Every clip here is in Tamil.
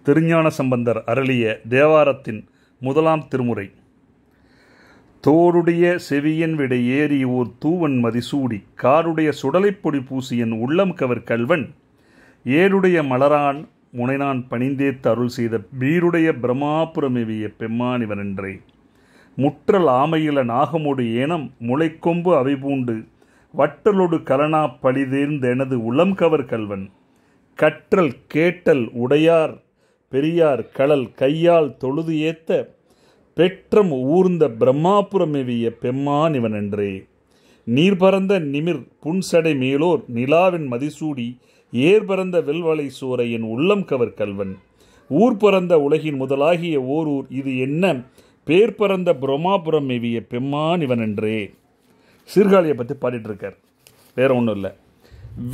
திருஞான சம்பந்தர் அருளிய தேவாரத்தின் முதலாம் திருமுறை. தோருடைய செவியன் விடை ஏறி ஓர் தூவன் மதிசூடி காருடைய சுடலைப்பொடி பூசியன் உள்ளம் கவர் கல்வன் ஏருடைய மலரான் முனைநான் பணிந்தேத்து அருள் செய்த பீருடைய பிரமாபுரமெவிய பெம்மானிவனென்றே. முற்றல் ஆமையில நாகமொடு ஏனம் முளைக்கொம்பு அவைபூண்டு வட்டலொடு கலனா பழிதேர்ந்தெனது உளம் கவர் கல்வன் கற்றல் கேட்டல் உடையார் பெரியார் களல் கையால் தொழுது ஏத்த பெற்றம் ஊர்ந்த பிரம்மாபுரமெவிய பெம்மானிவனென்றே. நீர் பரந்த நிமிர் புன்சடை மேலோர் நிலாவின் மதிசூடி ஏர் பரந்த வெல்வளை சோரை என் உள்ளம் கவர் கல்வன் ஊர் பரந்த உலகின் முதலாகிய ஓரூர் இது என்ன பேர் பரந்த பிரம்மாபுரம் மேவிய பெம்மானிவனென்றே. சீர்காழியை பற்றி பாடிட்டு இருக்கார், வேற ஒன்றும் இல்லை.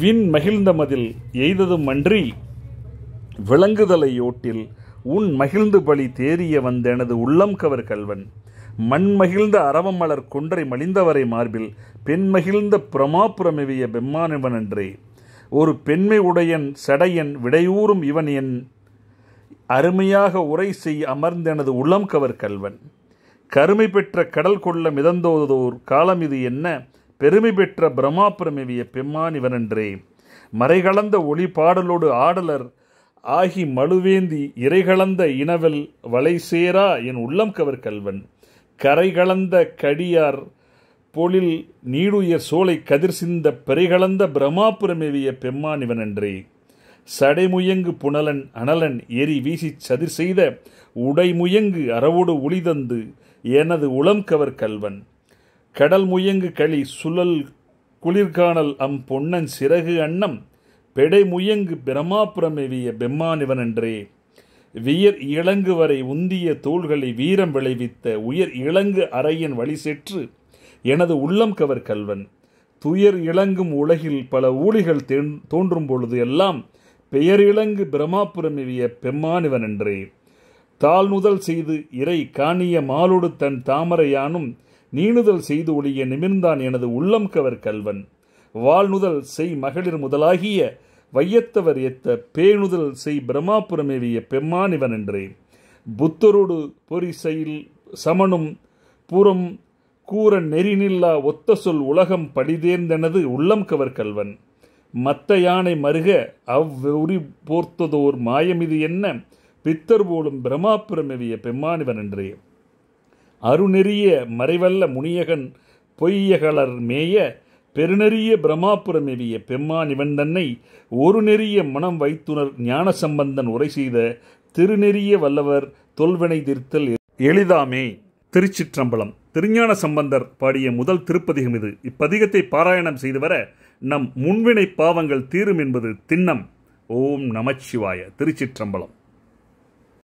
விண் மகிழ்ந்த மதில் எய்ததும் அன்றி விளங்குதலை யோட்டில் உன் மகிழ்ந்து பலி தேறிய வந்தெனது உள்ளம் கவர் கல்வன் மண் மகிழ்ந்த அரவமலர் கொன்றை மலிந்தவரை மார்பில் பெண் மகிழ்ந்த பிரமாபுரமெவிய பெம்மானிவனென்றே. ஒரு பெண்மை உடையன் சடையன் விடையூறும் இவன் என் அருமையாக உரை செய் அமர்ந்தெனது உள்ளம் கவர் கல்வன் கருமை பெற்ற கடல் கொள்ள மிதந்தோதோர் காலம் இது என்ன பெருமை பெற்ற பிரம்மாபுரமெவிய பெம்மானிவனென்றே. மறைகலந்த ஒளி பாடலோடு ஆடலர் ஆகி மழுவேந்தி இறைகலந்த இனவல் வளை சேரா என் உள்ளம் கவர் கல்வன் கரைகலந்த கடியார் பொழில் நீடுயர் சோலை கதிர் சிந்த பெறைகலந்த பிரம்மாபுரமெவிய பெம்மானிவனென்றே. சடைமுயங்கு புனலன் அனலன் எரி வீசி சதிர் செய்த உடைமுயங்கு அறவோடு ஒளிதந்து எனது உளம் கவர் கல்வன் கடல் முயங்கு களி சுழல் குளிர்காணல் அம் பொன்னன் சிறகு அன்னம் பெடை முயங்கு பிரம்மாபுரமெவிய பெம்மானிவனென்றே. வியர் இளங்கு வரை உந்திய தோள்களை வீரம் விளைவித்த உயர் இளங்கு அறையின் வழி செற்று எனது உள்ளம் கவர் கல்வன் துயர் இளங்கும் உலகில் பல ஊழிகள் தோன்றும் பொழுது எல்லாம் பெயர் இளங்கு பிரம்மாபுரமெவிய பெம்மானிவனென்றே. தாழ்நுதல் செய்து இறை காணிய மாலோடு தன் தாமரையானும் நீணுதல் செய்து ஒளிய நிமிர்ந்தான் எனது உள்ளம் கவர் கல்வன் வாழ்நுதல் செய் மகளிர் முதலாகிய வையத்தவர் ஏத்த பேணுதல் செய் பிரம்மாபுரமெவிய பெம்மானிவனென்றே. புத்தரோடு பொறி செயில் சமனும் புறம் கூற நெறிநில்லா ஒத்த சொல் உலகம் படிதேர்ந்தெனது உள்ளம் கவர் கல்வன் மத்த யானை மருக அவ்வுரி போர்த்ததோர் மாயமிது என்ன பித்தர் போலும் பிரம்மாபுரமெவிய பெம்மானிவனென்றே. அருநெறிய மறைவல்ல முனியகன் பொய்யகலர் மேய பெருநெறிய பிரம்மாபுரமெவிய பெம்மானிவன் தன்னை ஒரு நெறிய மனம் வைத்துணர் ஞான சம்பந்தன் உரை செய்த திருநெறிய வல்லவர் தொல்வினை தீர்த்தல் எளிதாமே. திருச்சிற்றம்பலம். திருஞான சம்பந்தர் பாடிய முதல் திருப்பதிகம் இது. இப்பதிகத்தை பாராயணம் செய்து வர நம் முன்வினை பாவங்கள் தீரும் என்பது திண்ணம். ஓம் நமச்சிவாய. திருச்சிற்றம்பலம்.